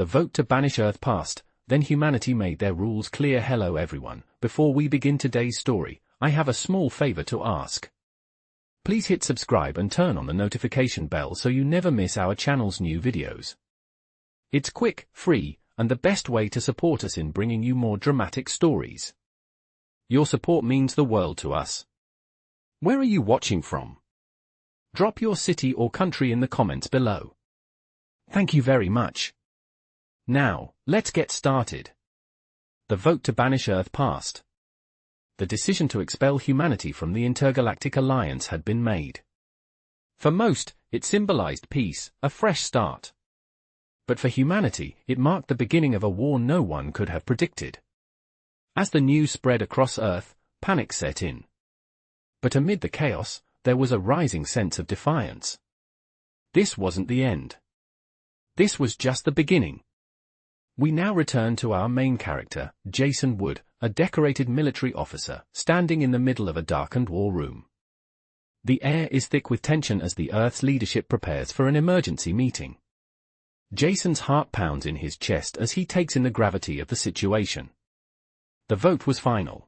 The vote to banish Earth passed, then humanity made their rules clear. Hello everyone, before we begin today's story, I have a small favor to ask. Please hit subscribe and turn on the notification bell so you never miss our channel's new videos. It's quick, free, and the best way to support us in bringing you more dramatic stories. Your support means the world to us. Where are you watching from? Drop your city or country in the comments below. Thank you very much. Now, let's get started. The vote to banish Earth passed. The decision to expel humanity from the intergalactic alliance had been made. For most, it symbolized peace, a fresh start. But for humanity, it marked the beginning of a war no one could have predicted. As the news spread across Earth, panic set in. But amid the chaos, there was a rising sense of defiance. This wasn't the end. This was just the beginning. We now return to our main character, Jason Wood, a decorated military officer, standing in the middle of a darkened war room. The air is thick with tension as the Earth's leadership prepares for an emergency meeting. Jason's heart pounds in his chest as he takes in the gravity of the situation. The vote was final.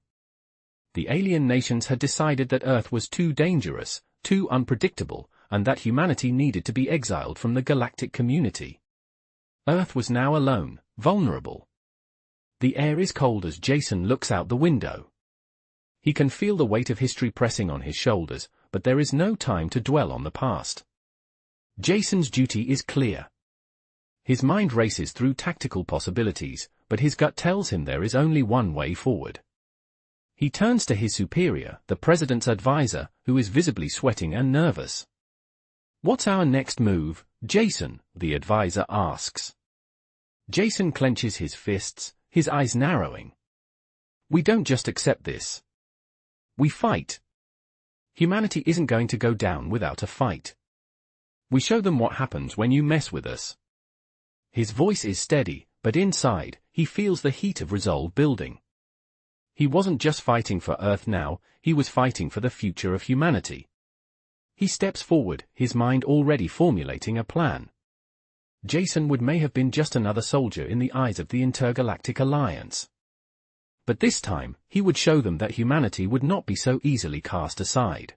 The alien nations had decided that Earth was too dangerous, too unpredictable, and that humanity needed to be exiled from the galactic community. Earth was now alone, vulnerable. The air is cold as Jason looks out the window. He can feel the weight of history pressing on his shoulders, but there is no time to dwell on the past. Jason's duty is clear. His mind races through tactical possibilities, but his gut tells him there is only one way forward. He turns to his superior, the president's advisor, who is visibly sweating and nervous. "What's our next move, Jason?" the advisor asks. Jason clenches his fists, his eyes narrowing. "We don't just accept this. We fight. Humanity isn't going to go down without a fight. We show them what happens when you mess with us." His voice is steady, but inside, he feels the heat of resolve building. He wasn't just fighting for Earth now, he was fighting for the future of humanity. He steps forward, his mind already formulating a plan. Jason Wood may have been just another soldier in the eyes of the intergalactic alliance. But this time, he would show them that humanity would not be so easily cast aside.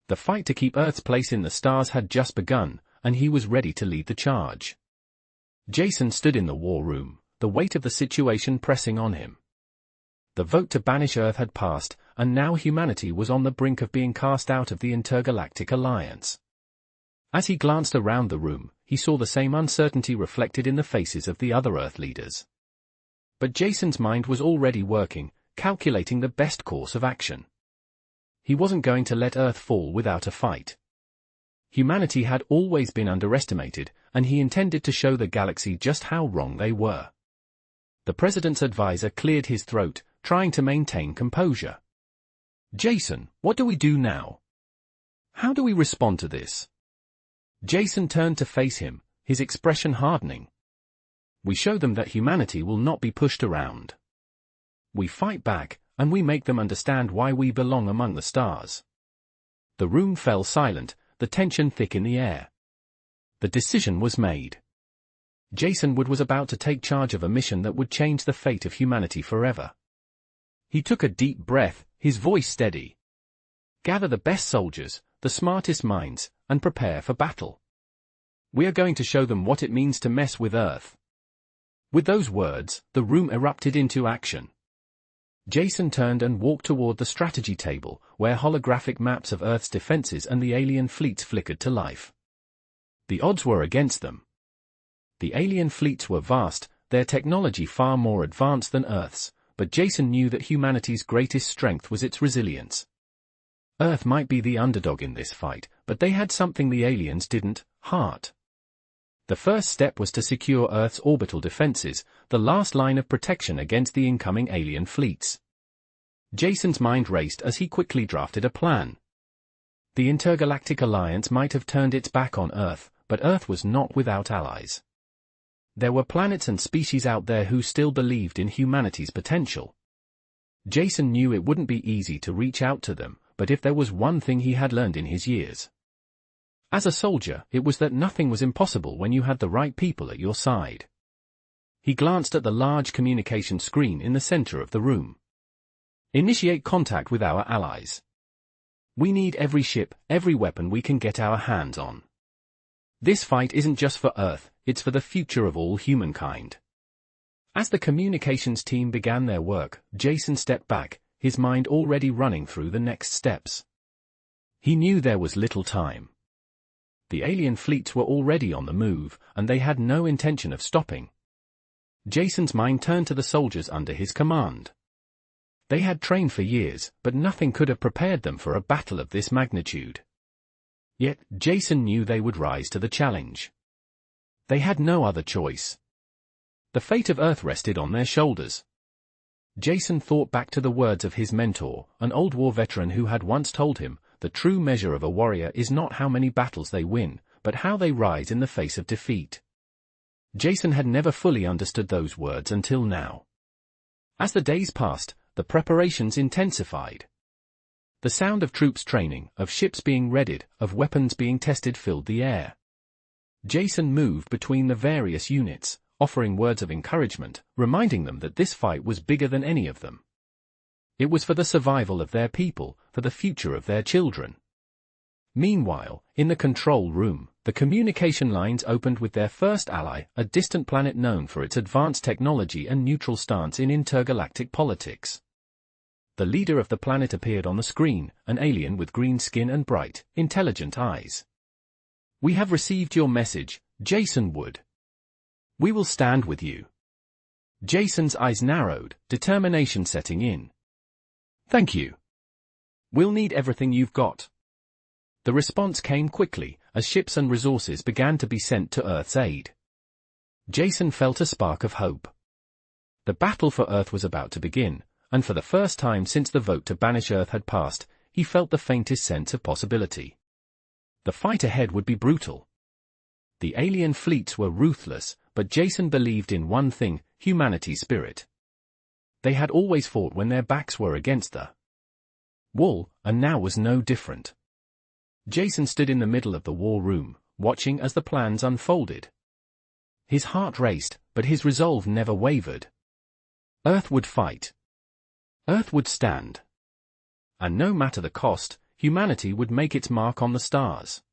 The fight to keep Earth's place in the stars had just begun, and he was ready to lead the charge. Jason stood in the war room, the weight of the situation pressing on him. The vote to banish Earth had passed, and now humanity was on the brink of being cast out of the intergalactic alliance. As he glanced around the room, he saw the same uncertainty reflected in the faces of the other Earth leaders. But Jason's mind was already working, calculating the best course of action. He wasn't going to let Earth fall without a fight. Humanity had always been underestimated, and he intended to show the galaxy just how wrong they were. The president's advisor cleared his throat, trying to maintain composure. "Jason, what do we do now? How do we respond to this?" Jason turned to face him, his expression hardening. "We show them that humanity will not be pushed around. We fight back, and we make them understand why we belong among the stars." The room fell silent, the tension thick in the air. The decision was made. Jason Wood was about to take charge of a mission that would change the fate of humanity forever. He took a deep breath, his voice steady. "Gather the best soldiers, the smartest minds, and prepare for battle. We are going to show them what it means to mess with Earth." With those words, the room erupted into action. Jason turned and walked toward the strategy table, where holographic maps of Earth's defenses and the alien fleets flickered to life. The odds were against them. The alien fleets were vast, their technology far more advanced than Earth's, but Jason knew that humanity's greatest strength was its resilience. Earth might be the underdog in this fight, but they had something the aliens didn't: heart. The first step was to secure Earth's orbital defenses, the last line of protection against the incoming alien fleets. Jason's mind raced as he quickly drafted a plan. The intergalactic alliance might have turned its back on Earth, but Earth was not without allies. There were planets and species out there who still believed in humanity's potential. Jason knew it wouldn't be easy to reach out to them, but if there was one thing he had learned in his years as a soldier, it was that nothing was impossible when you had the right people at your side. He glanced at the large communication screen in the center of the room. Initiate contact with our allies. We need every ship, every weapon we can get our hands on. This fight isn't just for Earth, it's for the future of all humankind. As the communications team began their work, Jason stepped back, his mind already running through the next steps. He knew there was little time. The alien fleets were already on the move, and they had no intention of stopping. Jason's mind turned to the soldiers under his command. They had trained for years, but nothing could have prepared them for a battle of this magnitude. Yet, Jason knew they would rise to the challenge. They had no other choice. The fate of Earth rested on their shoulders. Jason thought back to the words of his mentor, an old war veteran who had once told him, the true measure of a warrior is not how many battles they win, but how they rise in the face of defeat. Jason had never fully understood those words until now. As the days passed, the preparations intensified. The sound of troops training, of ships being readied, of weapons being tested filled the air. Jason moved between the various units, offering words of encouragement, reminding them that this fight was bigger than any of them. It was for the survival of their people, for the future of their children. Meanwhile, in the control room, the communication lines opened with their first ally, a distant planet known for its advanced technology and neutral stance in intergalactic politics. The leader of the planet appeared on the screen, an alien with green skin and bright, intelligent eyes. We have received your message, Jason Wood. We will stand with you. Jason's eyes narrowed, determination setting in. Thank you. We'll need everything you've got. The response came quickly, as ships and resources began to be sent to Earth's aid. Jason felt a spark of hope. The battle for Earth was about to begin, and for the first time since the vote to banish Earth had passed, he felt the faintest sense of possibility. The fight ahead would be brutal. The alien fleets were ruthless, but Jason believed in one thing, humanity's spirit. They had always fought when their backs were against the wall, and now was no different. Jason stood in the middle of the war room, watching as the plans unfolded. His heart raced, but his resolve never wavered. Earth would fight. Earth would stand. And no matter the cost, humanity would make its mark on the stars.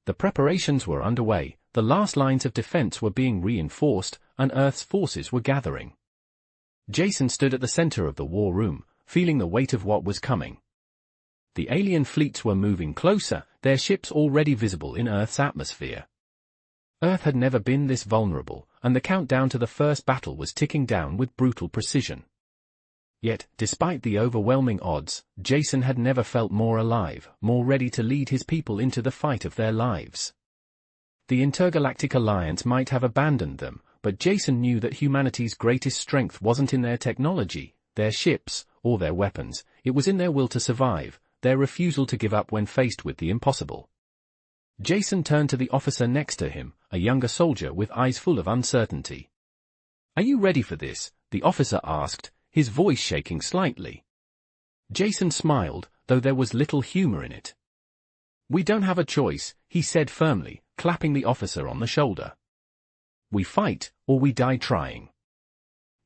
The preparations were underway, the last lines of defense were being reinforced, and Earth's forces were gathering. Jason stood at the center of the war room, feeling the weight of what was coming. The alien fleets were moving closer, their ships already visible in Earth's atmosphere. Earth had never been this vulnerable, and the countdown to the first battle was ticking down with brutal precision. Yet, despite the overwhelming odds, Jason had never felt more alive, more ready to lead his people into the fight of their lives. The Intergalactic Alliance might have abandoned them, but Jason knew that humanity's greatest strength wasn't in their technology, their ships, or their weapons, it was in their will to survive, their refusal to give up when faced with the impossible. Jason turned to the officer next to him, a younger soldier with eyes full of uncertainty. "Are you ready for this?" the officer asked, his voice shaking slightly. Jason smiled, though there was little humor in it. "We don't have a choice," he said firmly, clapping the officer on the shoulder. "We fight, or we die trying.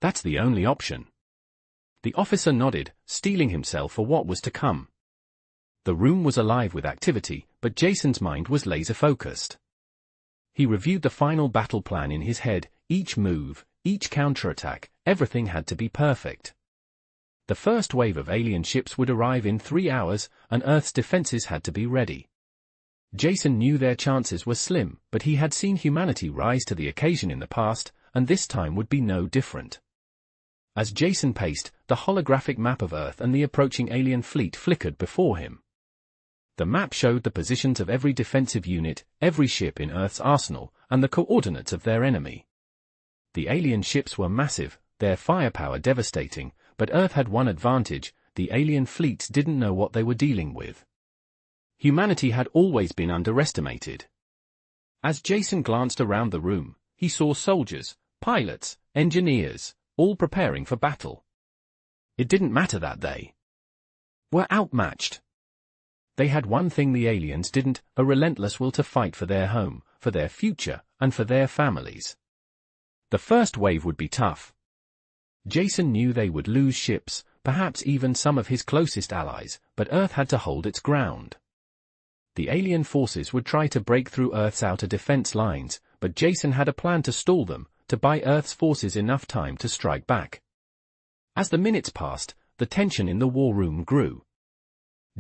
That's the only option." The officer nodded, steeling himself for what was to come. The room was alive with activity, but Jason's mind was laser-focused. He reviewed the final battle plan in his head, each move, each counterattack, everything had to be perfect. The first wave of alien ships would arrive in 3 hours, and Earth's defenses had to be ready. Jason knew their chances were slim, but he had seen humanity rise to the occasion in the past, and this time would be no different. As Jason paced, the holographic map of Earth and the approaching alien fleet flickered before him. The map showed the positions of every defensive unit, every ship in Earth's arsenal, and the coordinates of their enemy. The alien ships were massive, their firepower devastating, but Earth had one advantage: the alien fleets didn't know what they were dealing with. Humanity had always been underestimated. As Jason glanced around the room, he saw soldiers, pilots, engineers, all preparing for battle. It didn't matter that they were outmatched. They had one thing the aliens didn't: a relentless will to fight for their home, for their future, and for their families. The first wave would be tough. Jason knew they would lose ships, perhaps even some of his closest allies, but Earth had to hold its ground. The alien forces would try to break through Earth's outer defense lines, but Jason had a plan to stall them, to buy Earth's forces enough time to strike back. As the minutes passed, the tension in the war room grew.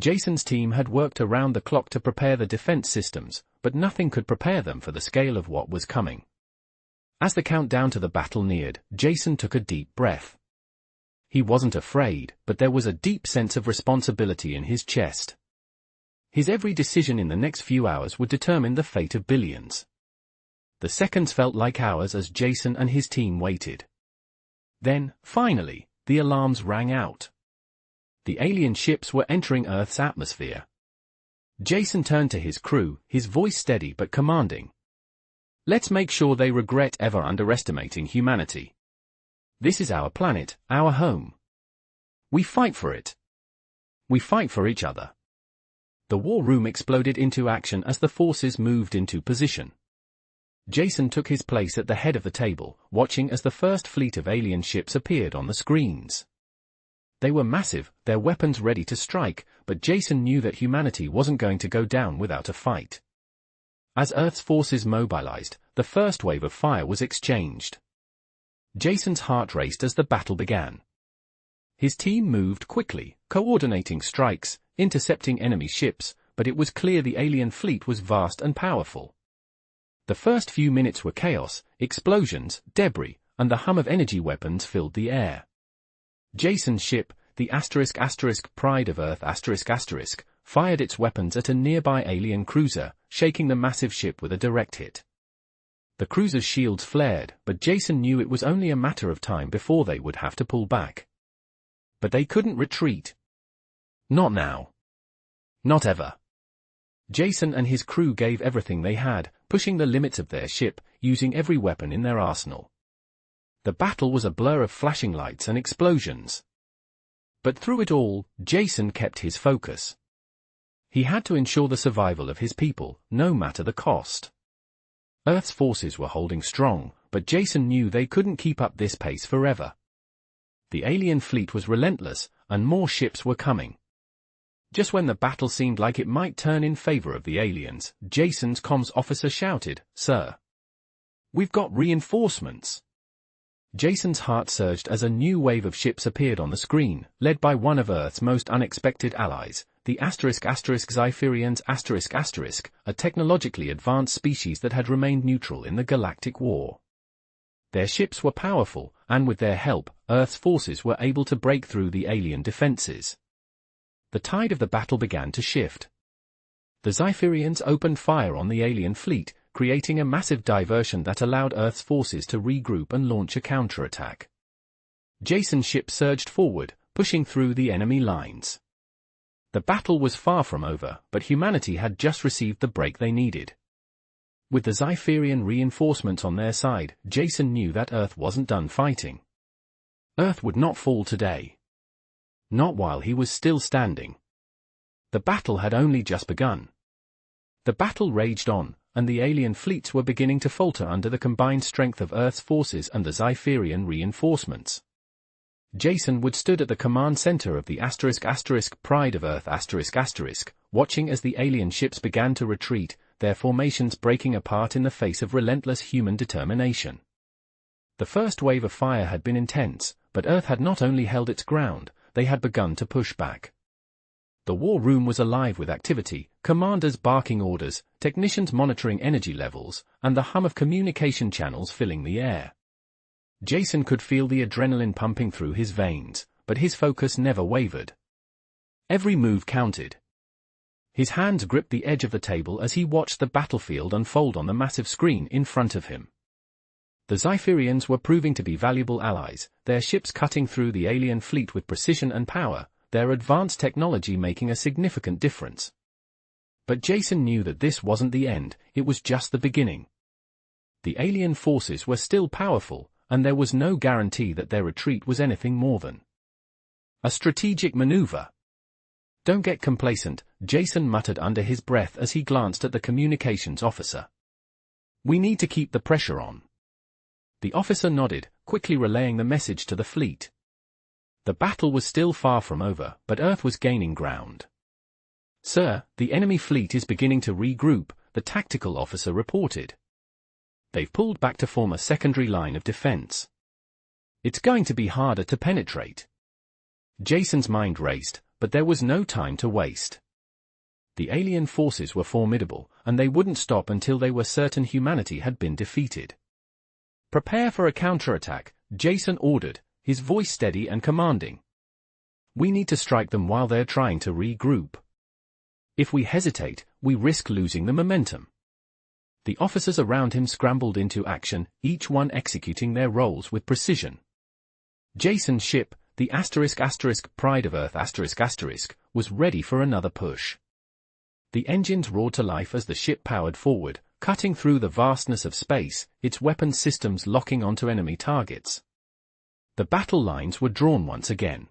Jason's team had worked around the clock to prepare the defense systems, but nothing could prepare them for the scale of what was coming. As the countdown to the battle neared, Jason took a deep breath. He wasn't afraid, but there was a deep sense of responsibility in his chest. His every decision in the next few hours would determine the fate of billions. The seconds felt like hours as Jason and his team waited. Then, finally, the alarms rang out. The alien ships were entering Earth's atmosphere. Jason turned to his crew, his voice steady but commanding. "Let's make sure they regret ever underestimating humanity. This is our planet, our home. We fight for it. We fight for each other." The war room exploded into action as the forces moved into position. Jason took his place at the head of the table, watching as the first fleet of alien ships appeared on the screens. They were massive, their weapons ready to strike, but Jason knew that humanity wasn't going to go down without a fight. As Earth's forces mobilized, the first wave of fire was exchanged. Jason's heart raced as the battle began. His team moved quickly, coordinating strikes, intercepting enemy ships, but it was clear the alien fleet was vast and powerful. The first few minutes were chaos, explosions, debris, and the hum of energy weapons filled the air. Jason's ship, the Pride of Earth fired its weapons at a nearby alien cruiser, shaking the massive ship with a direct hit. The cruiser's shields flared, but Jason knew it was only a matter of time before they would have to pull back. But they couldn't retreat. Not now. Not ever. Jason and his crew gave everything they had, pushing the limits of their ship, using every weapon in their arsenal. The battle was a blur of flashing lights and explosions. But through it all, Jason kept his focus. He had to ensure the survival of his people, no matter the cost. Earth's forces were holding strong, but Jason knew they couldn't keep up this pace forever. The alien fleet was relentless, and more ships were coming. Just when the battle seemed like it might turn in favor of the aliens, Jason's comms officer shouted, "Sir, we've got reinforcements." Jason's heart surged as a new wave of ships appeared on the screen, led by one of Earth's most unexpected allies, the Xipherians a technologically advanced species that had remained neutral in the galactic war. Their ships were powerful, and with their help, Earth's forces were able to break through the alien defenses. The tide of the battle began to shift. The Xipherians opened fire on the alien fleet, creating a massive diversion that allowed Earth's forces to regroup and launch a counterattack. Jason's ship surged forward, pushing through the enemy lines. The battle was far from over, but humanity had just received the break they needed. With the Xipherian reinforcements on their side, Jason knew that Earth wasn't done fighting. Earth would not fall today. Not while he was still standing. The battle had only just begun. The battle raged on, and the alien fleets were beginning to falter under the combined strength of Earth's forces and the Xipherian reinforcements. Jason would stood at the command center of the Pride of Earth watching as the alien ships began to retreat, their formations breaking apart in the face of relentless human determination. The first wave of fire had been intense, but Earth had not only held its ground, they had begun to push back. The war room was alive with activity, commanders barking orders, technicians monitoring energy levels, and the hum of communication channels filling the air. Jason could feel the adrenaline pumping through his veins, but his focus never wavered. Every move counted. His hands gripped the edge of the table as he watched the battlefield unfold on the massive screen in front of him. The Xipherians were proving to be valuable allies, their ships cutting through the alien fleet with precision and power, their advanced technology making a significant difference. But Jason knew that this wasn't the end, it was just the beginning. The alien forces were still powerful, and there was no guarantee that their retreat was anything more than a strategic maneuver. "Don't get complacent," Jason muttered under his breath as he glanced at the communications officer. "We need to keep the pressure on." The officer nodded, quickly relaying the message to the fleet. The battle was still far from over, but Earth was gaining ground. "Sir, the enemy fleet is beginning to regroup," the tactical officer reported. "They've pulled back to form a secondary line of defense. It's going to be harder to penetrate." Jason's mind raced, but there was no time to waste. The alien forces were formidable, and they wouldn't stop until they were certain humanity had been defeated. "Prepare for a counterattack," Jason ordered, his voice steady and commanding. "We need to strike them while they're trying to regroup. If we hesitate, we risk losing the momentum." The officers around him scrambled into action, each one executing their roles with precision. Jason's ship, the Pride of Earth was ready for another push. The engines roared to life as the ship powered forward, cutting through the vastness of space, its weapons systems locking onto enemy targets. The battle lines were drawn once again.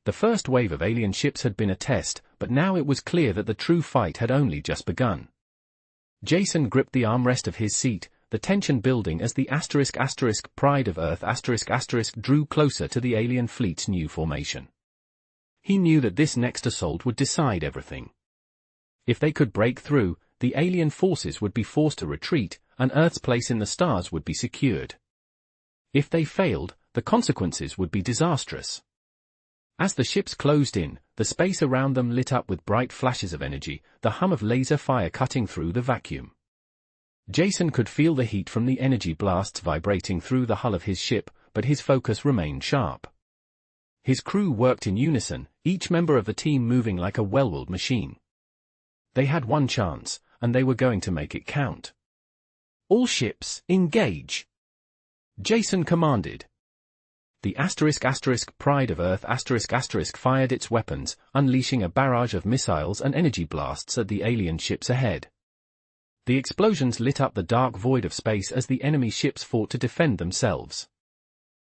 The first wave of alien ships had been a test, but now it was clear that the true fight had only just begun. Jason gripped the armrest of his seat, the tension building as the Pride of Earth drew closer to the alien fleet's new formation. He knew that this next assault would decide everything. If they could break through, the alien forces would be forced to retreat, and Earth's place in the stars would be secured. If they failed, the consequences would be disastrous. As the ships closed in, the space around them lit up with bright flashes of energy, the hum of laser fire cutting through the vacuum. Jason could feel the heat from the energy blasts vibrating through the hull of his ship, but his focus remained sharp. His crew worked in unison, each member of the team moving like a well-oiled machine. They had one chance, and they were going to make it count. "All ships, engage!" Jason commanded. The Pride of Earth fired its weapons, unleashing a barrage of missiles and energy blasts at the alien ships ahead. The explosions lit up the dark void of space as the enemy ships fought to defend themselves.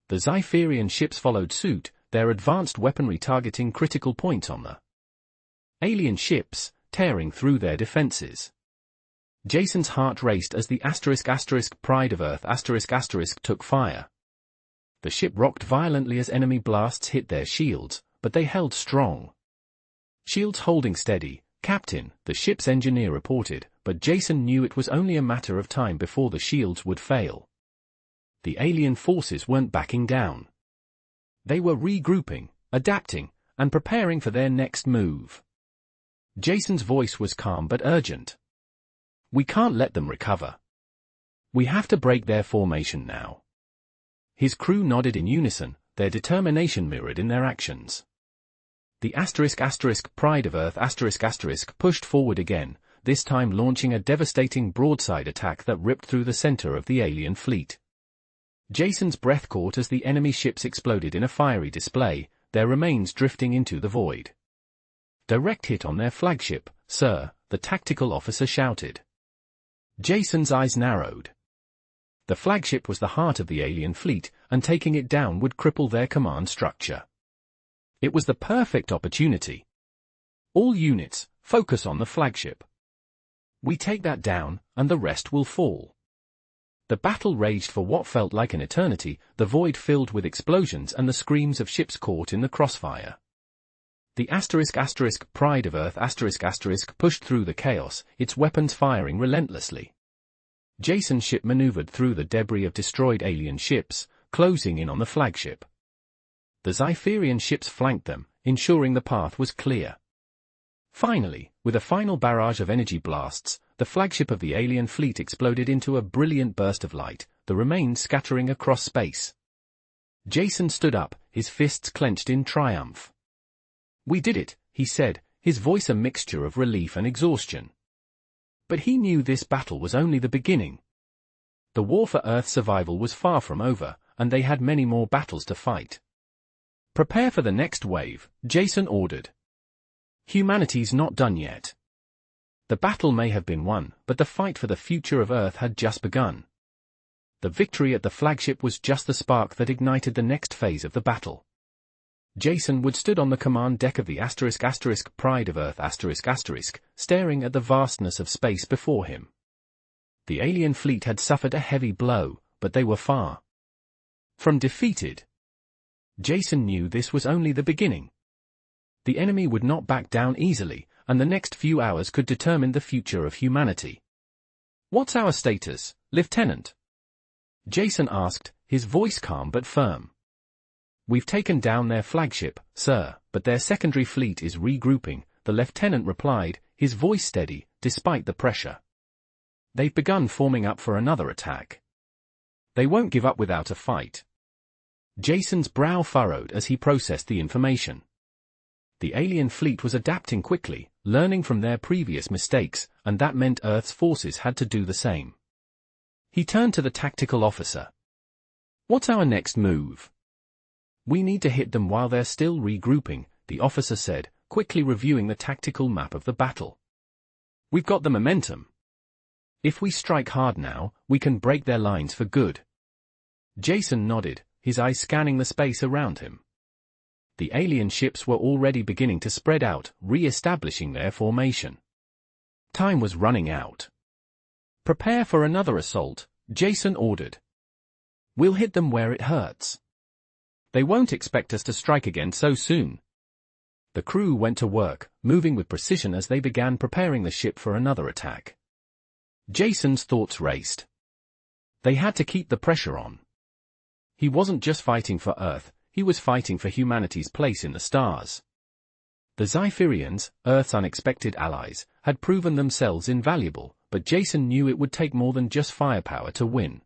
The Zypherian ships followed suit, their advanced weaponry targeting critical points on the alien ships, tearing through their defenses. Jason's heart raced as the Pride of Earth took fire. The ship rocked violently as enemy blasts hit their shields, but they held strong. "Shields holding steady, Captain," the ship's engineer reported, but Jason knew it was only a matter of time before the shields would fail. The alien forces weren't backing down. They were regrouping, adapting, and preparing for their next move. Jason's voice was calm but urgent. "We can't let them recover. We have to break their formation now." His crew nodded in unison, their determination mirrored in their actions. The Pride of Earth pushed forward again, this time launching a devastating broadside attack that ripped through the center of the alien fleet. Jason's breath caught as the enemy ships exploded in a fiery display, their remains drifting into the void. "Direct hit on their flagship, sir," the tactical officer shouted. Jason's eyes narrowed. The flagship was the heart of the alien fleet, and taking it down would cripple their command structure. It was the perfect opportunity. "All units, focus on the flagship. We take that down, and the rest will fall." The battle raged for what felt like an eternity, the void filled with explosions and the screams of ships caught in the crossfire. The Pride of Earth pushed through the chaos, its weapons firing relentlessly. Jason's ship maneuvered through the debris of destroyed alien ships, closing in on the flagship. The Zypherian ships flanked them, ensuring the path was clear. Finally, with a final barrage of energy blasts, the flagship of the alien fleet exploded into a brilliant burst of light, the remains scattering across space. Jason stood up, his fists clenched in triumph. "We did it," he said, his voice a mixture of relief and exhaustion. But he knew this battle was only the beginning. The war for Earth's survival was far from over, and they had many more battles to fight. "Prepare for the next wave," Jason ordered. "Humanity's not done yet. The battle may have been won, but the fight for the future of Earth had just begun." The victory at the flagship was just the spark that ignited the next phase of the battle. Jason would stood on the command deck of the Pride of Earth staring at the vastness of space before him. The alien fleet had suffered a heavy blow, but they were far from defeated. Jason knew this was only the beginning. The enemy would not back down easily, and the next few hours could determine the future of humanity. "What's our status, Lieutenant?" Jason asked, his voice calm but firm. "We've taken down their flagship, sir, but their secondary fleet is regrouping," the lieutenant replied, his voice steady, despite the pressure. "They've begun forming up for another attack. They won't give up without a fight." Jason's brow furrowed as he processed the information. The alien fleet was adapting quickly, learning from their previous mistakes, and that meant Earth's forces had to do the same. He turned to the tactical officer. "What's our next move?" "We need to hit them while they're still regrouping," the officer said, quickly reviewing the tactical map of the battle. "We've got the momentum. If we strike hard now, we can break their lines for good." Jason nodded, his eyes scanning the space around him. The alien ships were already beginning to spread out, re-establishing their formation. Time was running out. "Prepare for another assault," Jason ordered. "We'll hit them where it hurts. They won't expect us to strike again so soon." The crew went to work, moving with precision as they began preparing the ship for another attack. Jason's thoughts raced. They had to keep the pressure on. He wasn't just fighting for Earth, he was fighting for humanity's place in the stars. The Zyphirians, Earth's unexpected allies, had proven themselves invaluable, but Jason knew it would take more than just firepower to win.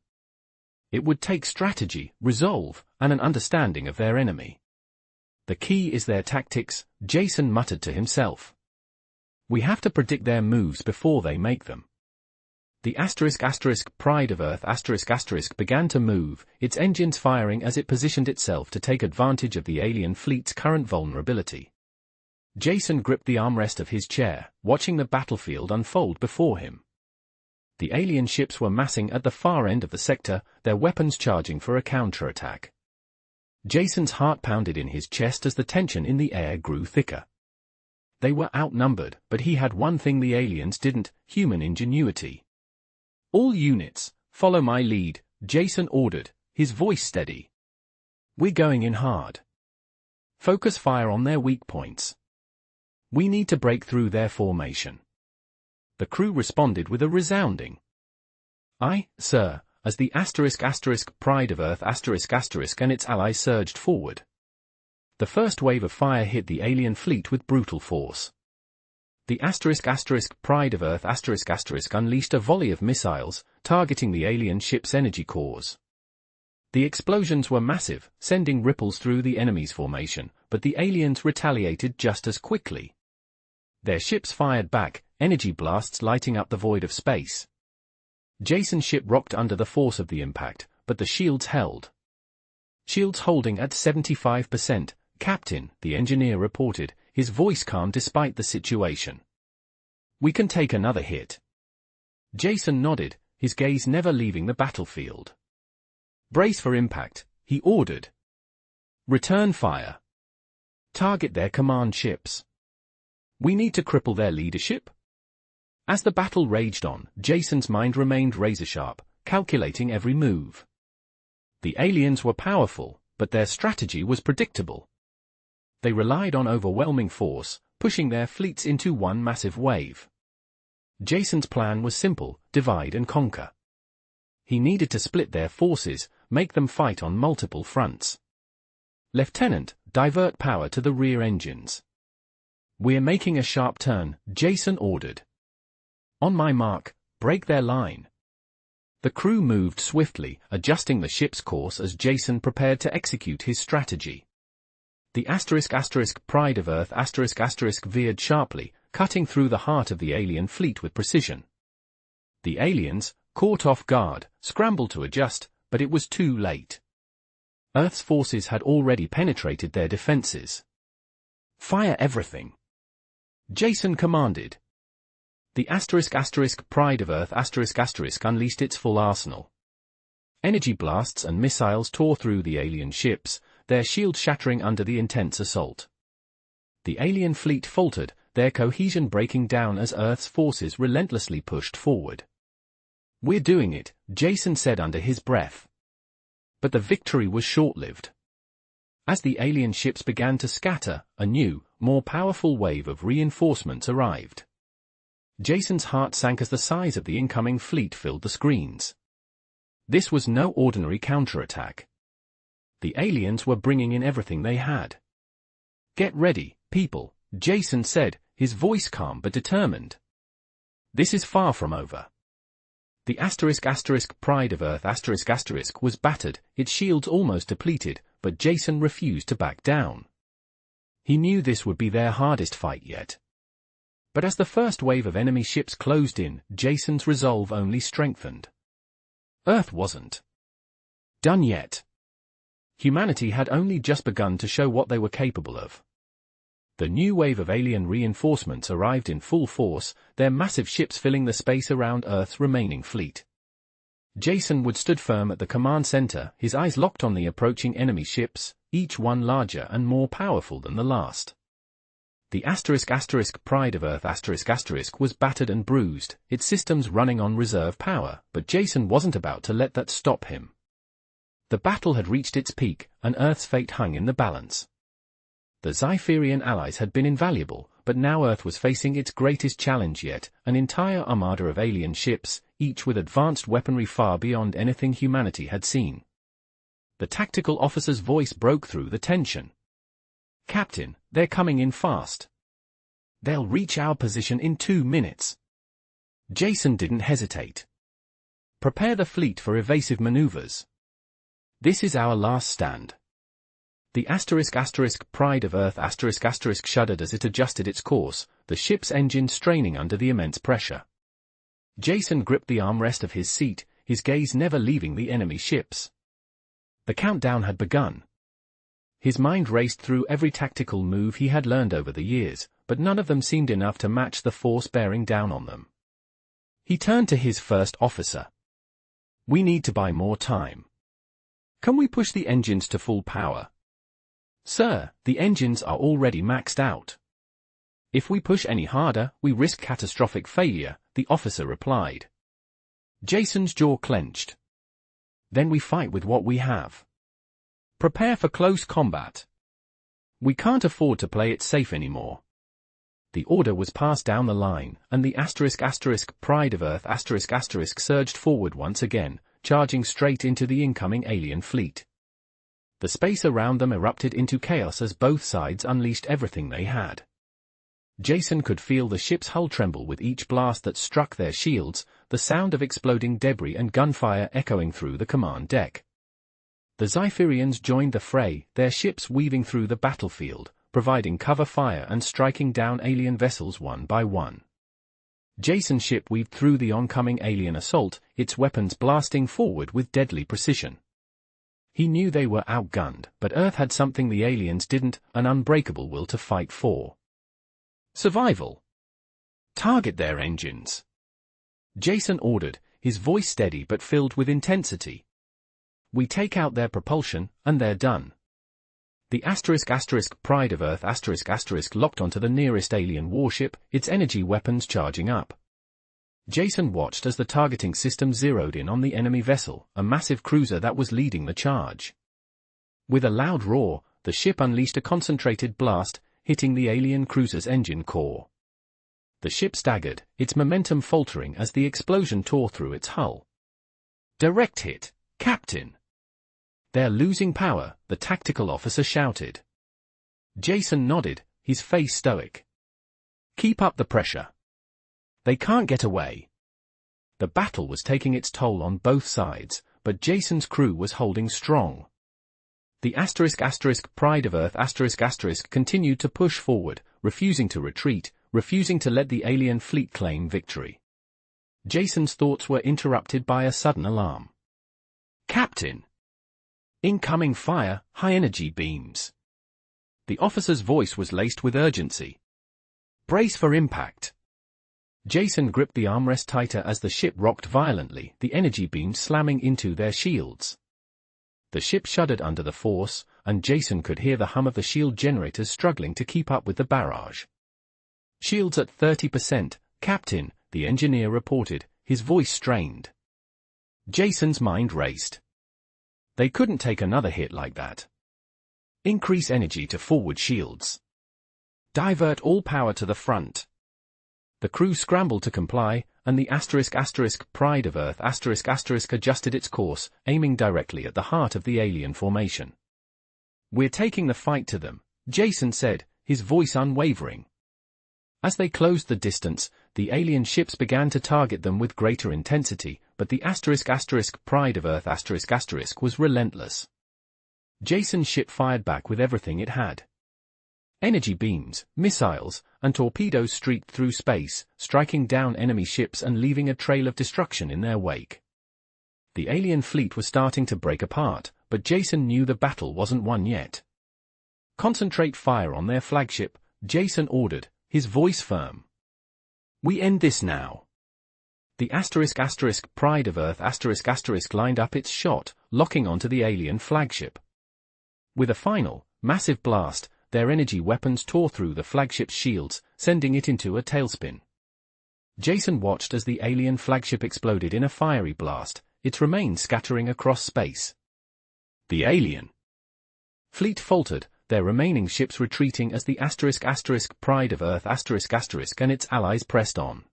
It would take strategy, resolve, and an understanding of their enemy. "The key is their tactics," Jason muttered to himself. "We have to predict their moves before they make them." The Pride of Earth began to move, its engines firing as it positioned itself to take advantage of the alien fleet's current vulnerability. Jason gripped the armrest of his chair, watching the battlefield unfold before him. The alien ships were massing at the far end of the sector, their weapons charging for a counterattack. Jason's heart pounded in his chest as the tension in the air grew thicker. They were outnumbered, but he had one thing the aliens didn't: human ingenuity. "All units, follow my lead," Jason ordered, his voice steady. "We're going in hard. Focus fire on their weak points. We need to break through their formation." The crew responded with a resounding "Aye, sir," as the Pride of Earth and its allies surged forward. The first wave of fire hit the alien fleet with brutal force. The Pride of Earth unleashed a volley of missiles, targeting the alien ship's energy cores. The explosions were massive, sending ripples through the enemy's formation, but the aliens retaliated just as quickly. Their ships fired back, energy blasts lighting up the void of space. Jason's ship rocked under the force of the impact, but the shields held. "Shields holding at 75%, Captain," the engineer reported, his voice calm despite the situation. "We can take another hit." Jason nodded, his gaze never leaving the battlefield. "Brace for impact," he ordered. "Return fire. Target their command ships. We need to cripple their leadership." As the battle raged on, Jason's mind remained razor-sharp, calculating every move. The aliens were powerful, but their strategy was predictable. They relied on overwhelming force, pushing their fleets into one massive wave. Jason's plan was simple: divide and conquer. He needed to split their forces, make them fight on multiple fronts. "Lieutenant, divert power to the rear engines." "We're making a sharp turn," Jason ordered. "On my mark, break their line." The crew moved swiftly, adjusting the ship's course as Jason prepared to execute his strategy. The Pride of Earth veered sharply, cutting through the heart of the alien fleet with precision. The aliens, caught off guard, scrambled to adjust, but it was too late. Earth's forces had already penetrated their defenses. "Fire everything," Jason commanded. The Pride of Earth unleashed its full arsenal. Energy blasts and missiles tore through the alien ships, their shields shattering under the intense assault. The alien fleet faltered, their cohesion breaking down as Earth's forces relentlessly pushed forward. "We're doing it," Jason said under his breath. But the victory was short-lived. As the alien ships began to scatter, a new, more powerful wave of reinforcements arrived. Jason's heart sank as the size of the incoming fleet filled the screens. This was no ordinary counterattack. The aliens were bringing in everything they had. "Get ready, people," Jason said, his voice calm but determined. "This is far from over." The Pride of Earth was battered, its shields almost depleted, but Jason refused to back down. He knew this would be their hardest fight yet. But as the first wave of enemy ships closed in, Jason's resolve only strengthened. Earth wasn't done yet. Humanity had only just begun to show what they were capable of. The new wave of alien reinforcements arrived in full force, their massive ships filling the space around Earth's remaining fleet. Jason would stood firm at the command center, his eyes locked on the approaching enemy ships, each one larger and more powerful than the last. The Pride of Earth was battered and bruised, its systems running on reserve power, but Jason wasn't about to let that stop him. The battle had reached its peak, and Earth's fate hung in the balance. The Zypherian allies had been invaluable, but now Earth was facing its greatest challenge yet, an entire armada of alien ships, each with advanced weaponry far beyond anything humanity had seen. The tactical officer's voice broke through the tension. "Captain, they're coming in fast. They'll reach our position in 2 minutes." Jason didn't hesitate. "Prepare the fleet for evasive maneuvers. This is our last stand." The Pride of Earth shuddered as it adjusted its course, the ship's engine straining under the immense pressure. Jason gripped the armrest of his seat, his gaze never leaving the enemy ships. The countdown had begun. His mind raced through every tactical move he had learned over the years, but none of them seemed enough to match the force bearing down on them. He turned to his first officer. "We need to buy more time. Can we push the engines to full power?" "Sir, the engines are already maxed out. If we push any harder, we risk catastrophic failure," the officer replied. Jason's jaw clenched. "Then we fight with what we have. Prepare for close combat. We can't afford to play it safe anymore." The order was passed down the line, and the Pride of Earth surged forward once again, charging straight into the incoming alien fleet. The space around them erupted into chaos as both sides unleashed everything they had. Jason could feel the ship's hull tremble with each blast that struck their shields, the sound of exploding debris and gunfire echoing through the command deck. The Zypherians joined the fray, their ships weaving through the battlefield, providing cover fire and striking down alien vessels one by one. Jason's ship weaved through the oncoming alien assault, its weapons blasting forward with deadly precision. He knew they were outgunned, but Earth had something the aliens didn't, an unbreakable will to fight for. Survival. "Target their engines," Jason ordered, his voice steady but filled with intensity. "We take out their propulsion, and they're done." The Pride of Earth locked onto the nearest alien warship, its energy weapons charging up. Jason watched as the targeting system zeroed in on the enemy vessel, a massive cruiser that was leading the charge. With a loud roar, the ship unleashed a concentrated blast, hitting the alien cruiser's engine core. The ship staggered, its momentum faltering as the explosion tore through its hull. "Direct hit, Captain." "They're losing power," the tactical officer shouted. Jason nodded, his face stoic. "Keep up the pressure. They can't get away." The battle was taking its toll on both sides, but Jason's crew was holding strong. The Pride of Earth continued to push forward, refusing to retreat, refusing to let the alien fleet claim victory. Jason's thoughts were interrupted by a sudden alarm. "Captain! Incoming fire, high-energy beams." The officer's voice was laced with urgency. "Brace for impact." Jason gripped the armrest tighter as the ship rocked violently, the energy beams slamming into their shields. The ship shuddered under the force, and Jason could hear the hum of the shield generators struggling to keep up with the barrage. "Shields at 30%, Captain," the engineer reported, his voice strained. Jason's mind raced. They couldn't take another hit like that. Increase energy to forward shields. Divert all power to the front. The crew scrambled to comply, and the Pride of Earth adjusted its course, aiming directly at the heart of the alien formation. "We're taking the fight to them," Jason said, his voice unwavering. As they closed the distance, the alien ships began to target them with greater intensity, but the Pride of Earth was relentless. Jason's ship fired back with everything it had. Energy beams, missiles, and torpedoes streaked through space, striking down enemy ships and leaving a trail of destruction in their wake. The alien fleet was starting to break apart, but Jason knew the battle wasn't won yet. "Concentrate fire on their flagship," Jason ordered, his voice firm. "We end this now." The Pride of Earth lined up its shot, locking onto the alien flagship. With a final, massive blast, their energy weapons tore through the flagship's shields, sending it into a tailspin. Jason watched as the alien flagship exploded in a fiery blast, its remains scattering across space. The alien fleet faltered, their remaining ships retreating as the Pride of Earth and its allies pressed on.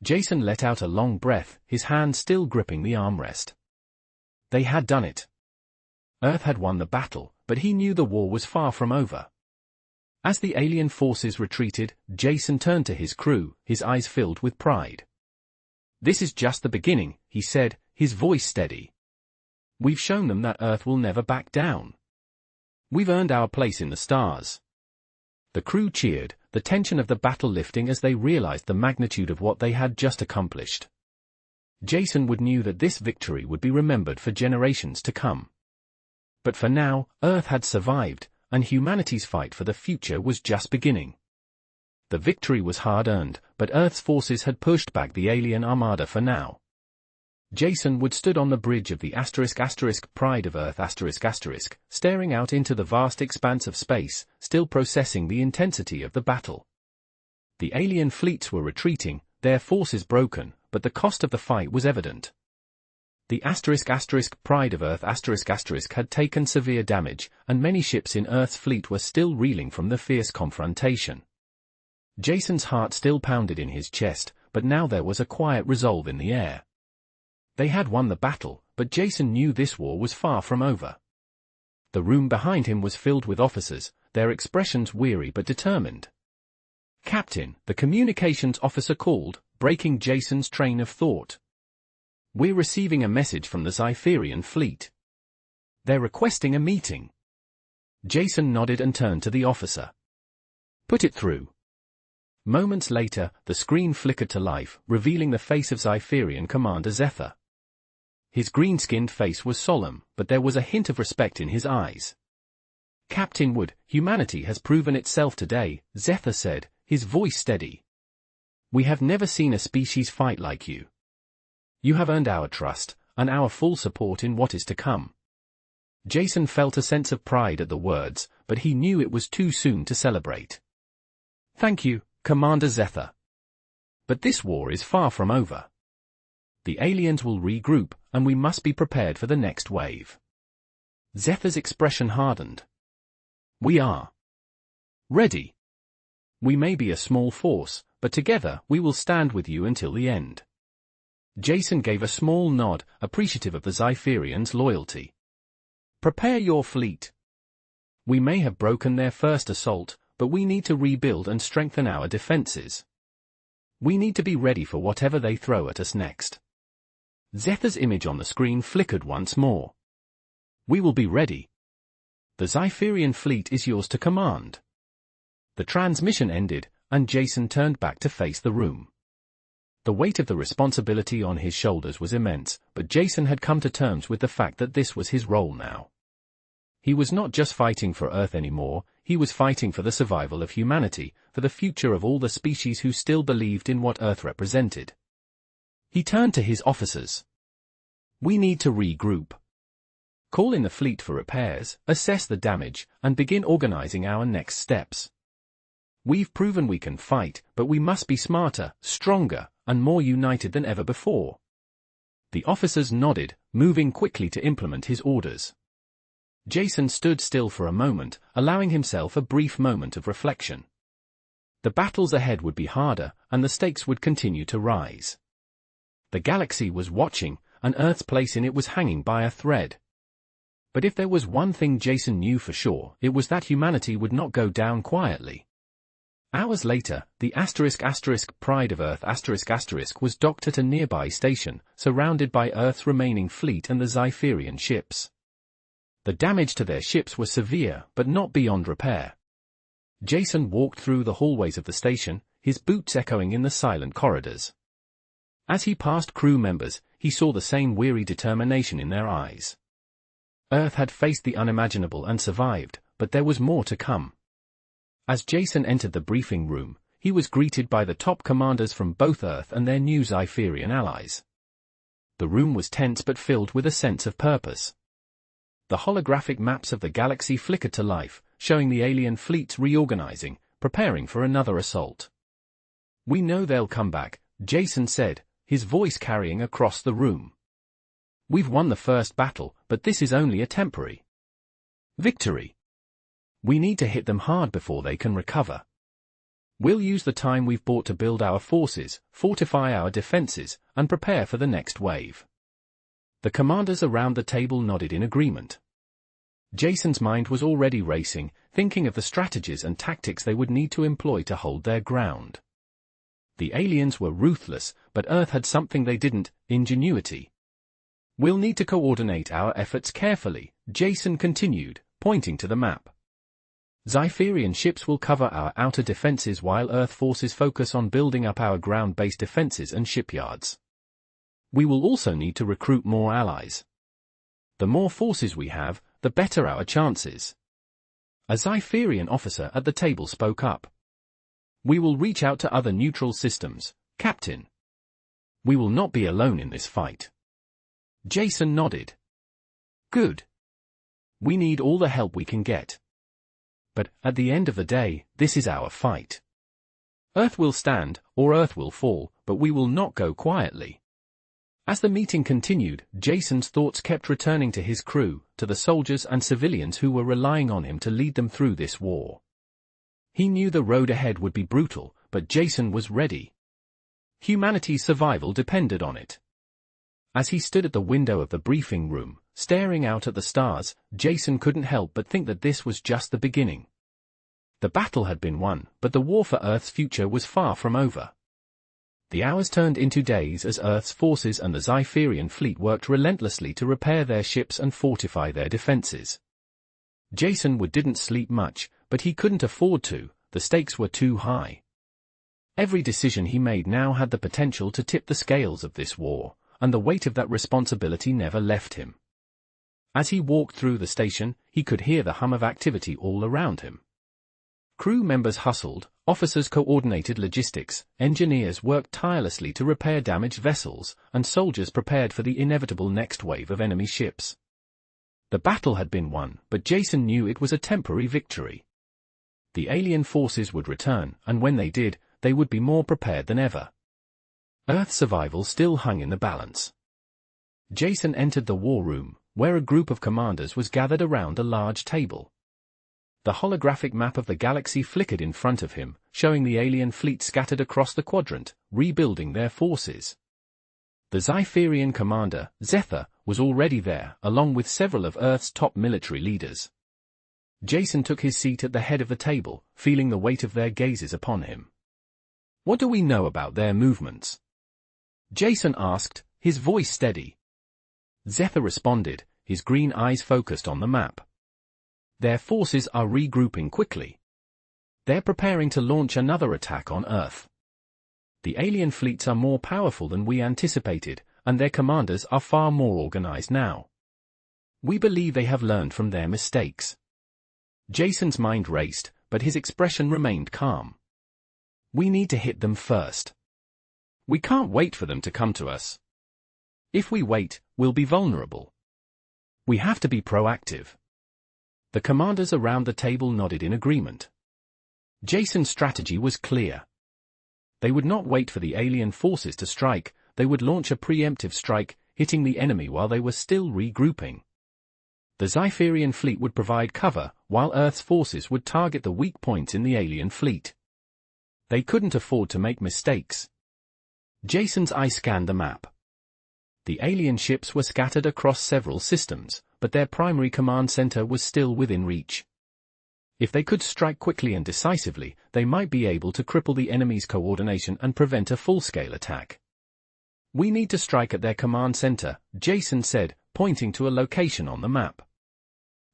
Jason let out a long breath, his hand still gripping the armrest. They had done it. Earth had won the battle, but he knew the war was far from over. As the alien forces retreated, Jason turned to his crew, his eyes filled with pride. "This is just the beginning," he said, his voice steady. "We've shown them that Earth will never back down. We've earned our place in the stars." The crew cheered, the tension of the battle lifting as they realized the magnitude of what they had just accomplished. Jason knew that this victory would be remembered for generations to come. But for now, Earth had survived, and humanity's fight for the future was just beginning. The victory was hard-earned, but Earth's forces had pushed back the alien armada for now. Jason stood on the bridge of the Pride of Earth staring out into the vast expanse of space, still processing the intensity of the battle. The alien fleets were retreating, their forces broken, but the cost of the fight was evident. The Pride of Earth had taken severe damage, and many ships in Earth's fleet were still reeling from the fierce confrontation. Jason's heart still pounded in his chest, but now there was a quiet resolve in the air. They had won the battle, but Jason knew this war was far from over. The room behind him was filled with officers, their expressions weary but determined. "Captain," the communications officer called, breaking Jason's train of thought. "We're receiving a message from the Zypherian fleet. They're requesting a meeting." Jason nodded and turned to the officer. "Put it through." Moments later, the screen flickered to life, revealing the face of Zypherian Commander Zephyr. His green-skinned face was solemn, but there was a hint of respect in his eyes. "Captain Wood, humanity has proven itself today," Zephyr said, his voice steady. "We have never seen a species fight like you. You have earned our trust, and our full support in what is to come." Jason felt a sense of pride at the words, but he knew it was too soon to celebrate. "Thank you, Commander Zephyr. But this war is far from over. The aliens will regroup, and we must be prepared for the next wave." Zephyr's expression hardened. "We are ready. We may be a small force, but together we will stand with you until the end." Jason gave a small nod, appreciative of the Zypherians' loyalty. "Prepare your fleet. We may have broken their first assault, but we need to rebuild and strengthen our defenses. We need to be ready for whatever they throw at us next." Zephyr's image on the screen flickered once more. "We will be ready. The Zypherian fleet is yours to command." The transmission ended, and Jason turned back to face the room. The weight of the responsibility on his shoulders was immense, but Jason had come to terms with the fact that this was his role now. He was not just fighting for Earth anymore, he was fighting for the survival of humanity, for the future of all the species who still believed in what Earth represented. He turned to his officers. "We need to regroup. Call in the fleet for repairs, assess the damage, and begin organizing our next steps. We've proven we can fight, but we must be smarter, stronger, and more united than ever before." The officers nodded, moving quickly to implement his orders. Jason stood still for a moment, allowing himself a brief moment of reflection. The battles ahead would be harder, and the stakes would continue to rise. The galaxy was watching, and Earth's place in it was hanging by a thread. But if there was one thing Jason knew for sure, it was that humanity would not go down quietly. Hours later, the *** Pride of Earth ** was docked at a nearby station, surrounded by Earth's remaining fleet and the Zypherian ships. The damage to their ships was severe, but not beyond repair. Jason walked through the hallways of the station, his boots echoing in the silent corridors. As he passed crew members, he saw the same weary determination in their eyes. Earth had faced the unimaginable and survived, but there was more to come. As Jason entered the briefing room, he was greeted by the top commanders from both Earth and their new Zypherian allies. The room was tense but filled with a sense of purpose. The holographic maps of the galaxy flickered to life, showing the alien fleets reorganizing, preparing for another assault. "We know they'll come back," Jason said, his voice carrying across the room. "We've won the first battle, but this is only a temporary victory. We need to hit them hard before they can recover. We'll use the time we've bought to build our forces, fortify our defenses, and prepare for the next wave." The commanders around the table nodded in agreement. Jason's mind was already racing, thinking of the strategies and tactics they would need to employ to hold their ground. The aliens were ruthless, but Earth had something they didn't: ingenuity. "We'll need to coordinate our efforts carefully," Jason continued, pointing to the map. "Zypherian ships will cover our outer defenses while Earth forces focus on building up our ground-based defenses and shipyards. We will also need to recruit more allies. The more forces we have, the better our chances." A Zypherian officer at the table spoke up. "We will reach out to other neutral systems, Captain. We will not be alone in this fight." Jason nodded. "Good. We need all the help we can get. But, at the end of the day, this is our fight. Earth will stand, or Earth will fall, but we will not go quietly." As the meeting continued, Jason's thoughts kept returning to his crew, to the soldiers and civilians who were relying on him to lead them through this war. He knew the road ahead would be brutal, but Jason was ready. Humanity's survival depended on it. As he stood at the window of the briefing room, staring out at the stars, Jason couldn't help but think that this was just the beginning. The battle had been won, but the war for Earth's future was far from over. The hours turned into days as Earth's forces and the Zypherian fleet worked relentlessly to repair their ships and fortify their defenses. Jason didn't sleep much, but he couldn't afford to. The stakes were too high. Every decision he made now had the potential to tip the scales of this war, and the weight of that responsibility never left him. As he walked through the station, he could hear the hum of activity all around him. Crew members hustled, officers coordinated logistics, engineers worked tirelessly to repair damaged vessels, and soldiers prepared for the inevitable next wave of enemy ships. The battle had been won, but Jason knew it was a temporary victory. The alien forces would return, and when they did, they would be more prepared than ever. Earth's survival still hung in the balance. Jason entered the war room, where a group of commanders was gathered around a large table. The holographic map of the galaxy flickered in front of him, showing the alien fleet scattered across the quadrant, rebuilding their forces. The Zypherian commander, Zephyr, was already there, along with several of Earth's top military leaders. Jason took his seat at the head of the table, feeling the weight of their gazes upon him. "What do we know about their movements?" Jason asked, his voice steady. Zephyr responded, his green eyes focused on the map. "Their forces are regrouping quickly. They're preparing to launch another attack on Earth. The alien fleets are more powerful than we anticipated, and their commanders are far more organized now. We believe they have learned from their mistakes." Jason's mind raced, but his expression remained calm. "We need to hit them first. We can't wait for them to come to us. If we wait, we'll be vulnerable. We have to be proactive." The commanders around the table nodded in agreement. Jason's strategy was clear. They would not wait for the alien forces to strike, they would launch a preemptive strike, hitting the enemy while they were still regrouping. The Zypherian fleet would provide cover, while Earth's forces would target the weak points in the alien fleet. They couldn't afford to make mistakes. Jason's eye scanned the map. The alien ships were scattered across several systems, but their primary command center was still within reach. If they could strike quickly and decisively, they might be able to cripple the enemy's coordination and prevent a full-scale attack. "We need to strike at their command center," Jason said, pointing to a location on the map.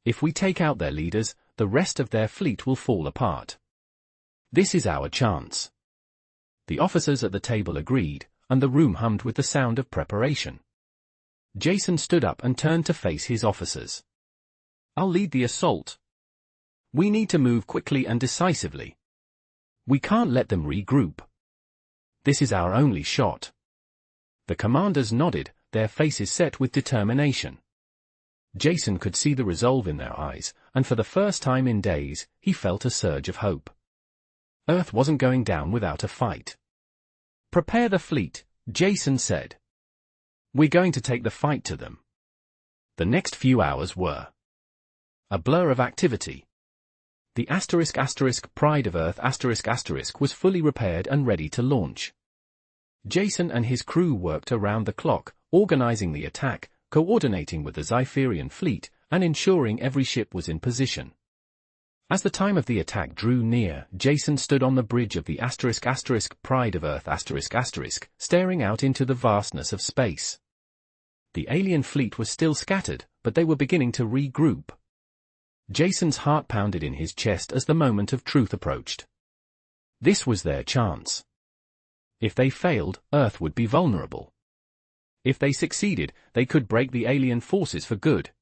"If we take out their leaders, the rest of their fleet will fall apart. This is our chance." The officers at the table agreed, and the room hummed with the sound of preparation. Jason stood up and turned to face his officers. "I'll lead the assault. We need to move quickly and decisively. We can't let them regroup. This is our only shot." The commanders nodded, their faces set with determination. Jason could see the resolve in their eyes, and for the first time in days, he felt a surge of hope. Earth wasn't going down without a fight. "Prepare the fleet," Jason said. "We're going to take the fight to them." The next few hours were a blur of activity. The Pride of Earth was fully repaired and ready to launch. Jason and his crew worked around the clock, organizing the attack, coordinating with the Zypherian fleet, and ensuring every ship was in position. As the time of the attack drew near, Jason stood on the bridge of the Pride of Earth staring out into the vastness of space. The alien fleet was still scattered, but they were beginning to regroup. Jason's heart pounded in his chest as the moment of truth approached. This was their chance. If they failed, Earth would be vulnerable. If they succeeded, they could break the alien forces for good.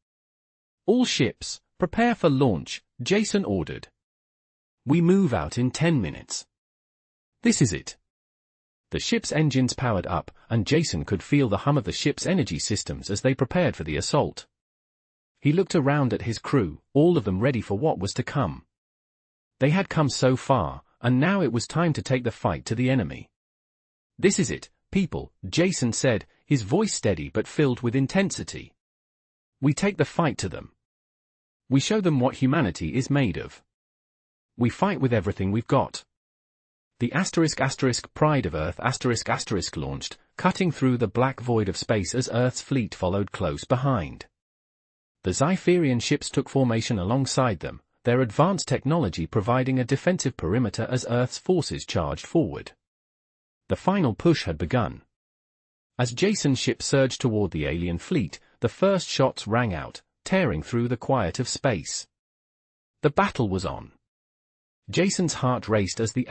"All ships, prepare for launch," Jason ordered. "We move out in 10 minutes. This is it." The ship's engines powered up, and Jason could feel the hum of the ship's energy systems as they prepared for the assault. He looked around at his crew, all of them ready for what was to come. They had come so far, and now it was time to take the fight to the enemy. "This is it, people," Jason said, his voice steady but filled with intensity. "We take the fight to them. We show them what humanity is made of. We fight with everything we've got." The Pride of Earth launched, cutting through the black void of space as Earth's fleet followed close behind. The Zypherian ships took formation alongside them, their advanced technology providing a defensive perimeter as Earth's forces charged forward. The final push had begun. As Jason's ship surged toward the alien fleet, the first shots rang out, tearing through the quiet of space. The battle was on. Jason's heart raced as the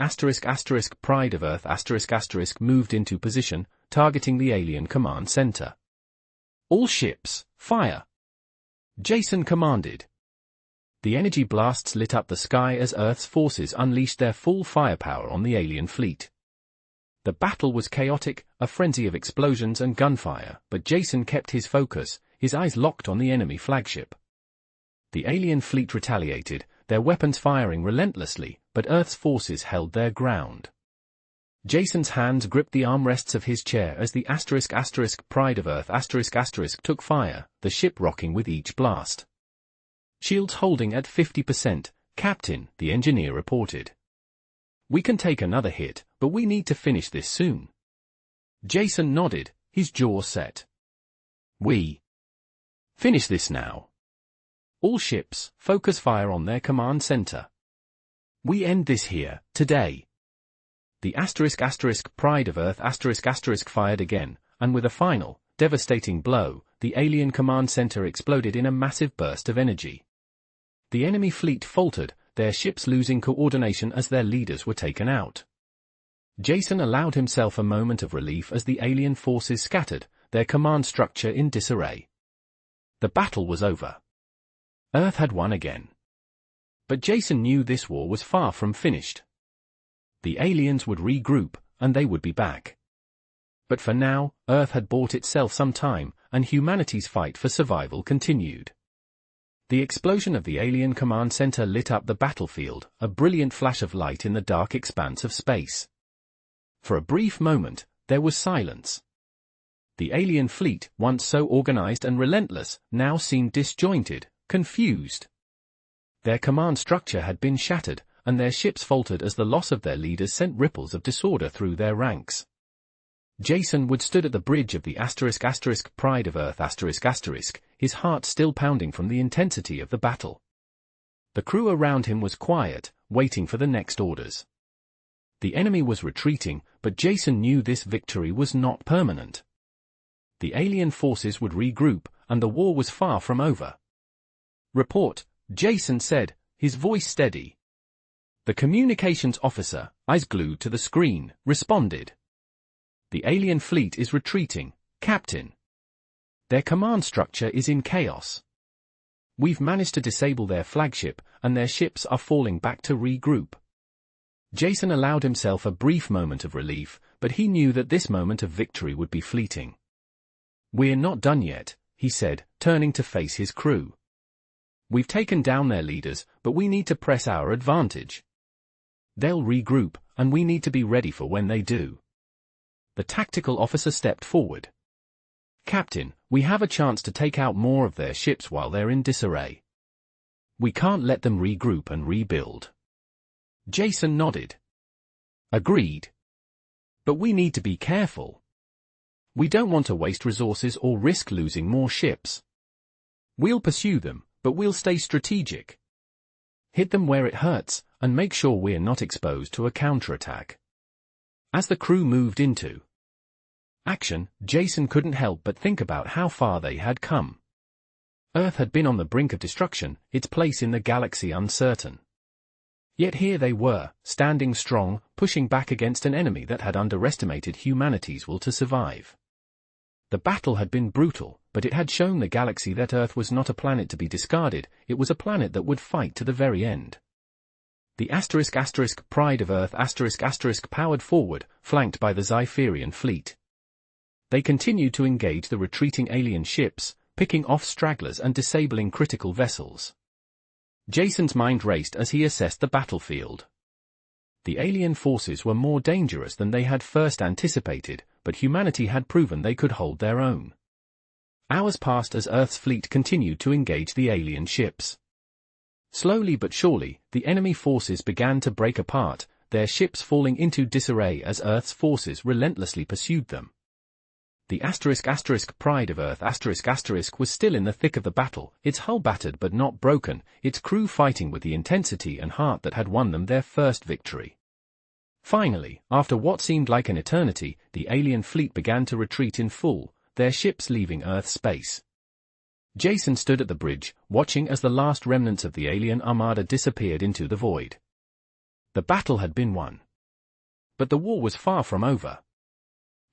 Pride of Earth moved into position, targeting the alien command center. "All ships, fire!" Jason commanded. The energy blasts lit up the sky as Earth's forces unleashed their full firepower on the alien fleet. The battle was chaotic, a frenzy of explosions and gunfire, but Jason kept his focus, his eyes locked on the enemy flagship. The alien fleet retaliated, their weapons firing relentlessly, but Earth's forces held their ground. Jason's hands gripped the armrests of his chair as the Pride of Earth took fire, the ship rocking with each blast. "Shields holding at 50%, Captain," the engineer reported. "We can take another hit, but we need to finish this soon." Jason nodded, his jaw set. "We finish this now. All ships, focus fire on their command center. We end this here, today." The Pride of Earth fired again, and with a final, devastating blow, the alien command center exploded in a massive burst of energy. The enemy fleet faltered, their ships losing coordination as their leaders were taken out. Jason allowed himself a moment of relief as the alien forces scattered, their command structure in disarray. The battle was over. Earth had won again. But Jason knew this war was far from finished. The aliens would regroup, and they would be back. But for now, Earth had bought itself some time, and humanity's fight for survival continued. The explosion of the alien command center lit up the battlefield, a brilliant flash of light in the dark expanse of space. For a brief moment, there was silence. The alien fleet, once so organized and relentless, now seemed disjointed, confused. Their command structure had been shattered, and their ships faltered as the loss of their leaders sent ripples of disorder through their ranks. Jason Wood stood at the bridge of the *** Pride of Earth ***, his heart still pounding from the intensity of the battle. The crew around him was quiet, waiting for the next orders. The enemy was retreating, but Jason knew this victory was not permanent. The alien forces would regroup, and the war was far from over. "Report," Jason said, his voice steady. The communications officer, eyes glued to the screen, responded. "The alien fleet is retreating, Captain. Their command structure is in chaos. We've managed to disable their flagship, and their ships are falling back to regroup." Jason allowed himself a brief moment of relief, but he knew that this moment of victory would be fleeting. "We're not done yet," he said, turning to face his crew. "We've taken down their leaders, but we need to press our advantage. They'll regroup, and we need to be ready for when they do." The tactical officer stepped forward. "Captain, we have a chance to take out more of their ships while they're in disarray. We can't let them regroup and rebuild." Jason nodded. "Agreed. But we need to be careful. We don't want to waste resources or risk losing more ships. We'll pursue them, but we'll stay strategic. Hit them where it hurts, and make sure we're not exposed to a counterattack." As the crew moved into action, Jason couldn't help but think about how far they had come. Earth had been on the brink of destruction, its place in the galaxy uncertain. Yet here they were, standing strong, pushing back against an enemy that had underestimated humanity's will to survive. The battle had been brutal, but it had shown the galaxy that Earth was not a planet to be discarded, it was a planet that would fight to the very end. The ** Pride of Earth ** powered forward, flanked by the Zypherian fleet. They continued to engage the retreating alien ships, picking off stragglers and disabling critical vessels. Jason's mind raced as he assessed the battlefield. The alien forces were more dangerous than they had first anticipated, but humanity had proven they could hold their own. Hours passed as Earth's fleet continued to engage the alien ships. Slowly but surely, the enemy forces began to break apart, their ships falling into disarray as Earth's forces relentlessly pursued them. The ** Pride of Earth * was still in the thick of the battle, its hull battered but not broken, its crew fighting with the intensity and heart that had won them their first victory. Finally, after what seemed like an eternity, the alien fleet began to retreat in full, their ships leaving Earth's space. Jason stood at the bridge, watching as the last remnants of the alien armada disappeared into the void. The battle had been won. But the war was far from over.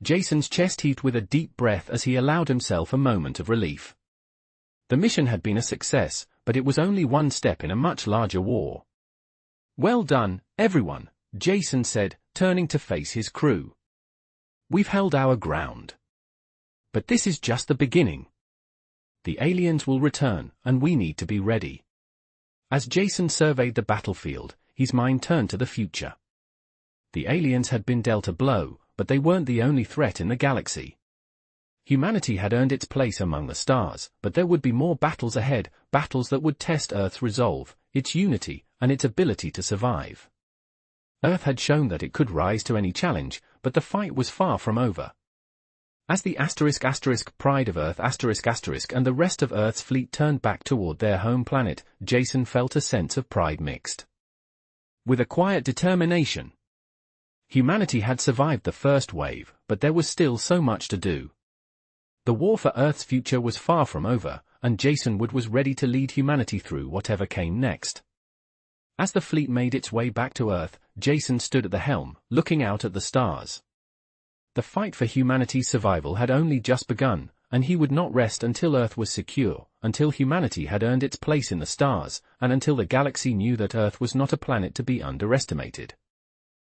Jason's chest heaved with a deep breath as he allowed himself a moment of relief. The mission had been a success, but it was only one step in a much larger war. "Well done, everyone," Jason said, turning to face his crew. "We've held our ground. But this is just the beginning. The aliens will return, and we need to be ready." As Jason surveyed the battlefield, his mind turned to the future. The aliens had been dealt a blow, but they weren't the only threat in the galaxy. Humanity had earned its place among the stars, but there would be more battles ahead, battles that would test Earth's resolve, its unity, and its ability to survive. Earth had shown that it could rise to any challenge, but the fight was far from over. As the ** Pride of Earth * and the rest of Earth's fleet turned back toward their home planet, Jason felt a sense of pride mixed with a quiet determination. Humanity had survived the first wave, but there was still so much to do. The war for Earth's future was far from over, and Jason Wood was ready to lead humanity through whatever came next. As the fleet made its way back to Earth, Jason stood at the helm, looking out at the stars. The fight for humanity's survival had only just begun, and he would not rest until Earth was secure, until humanity had earned its place in the stars, and until the galaxy knew that Earth was not a planet to be underestimated.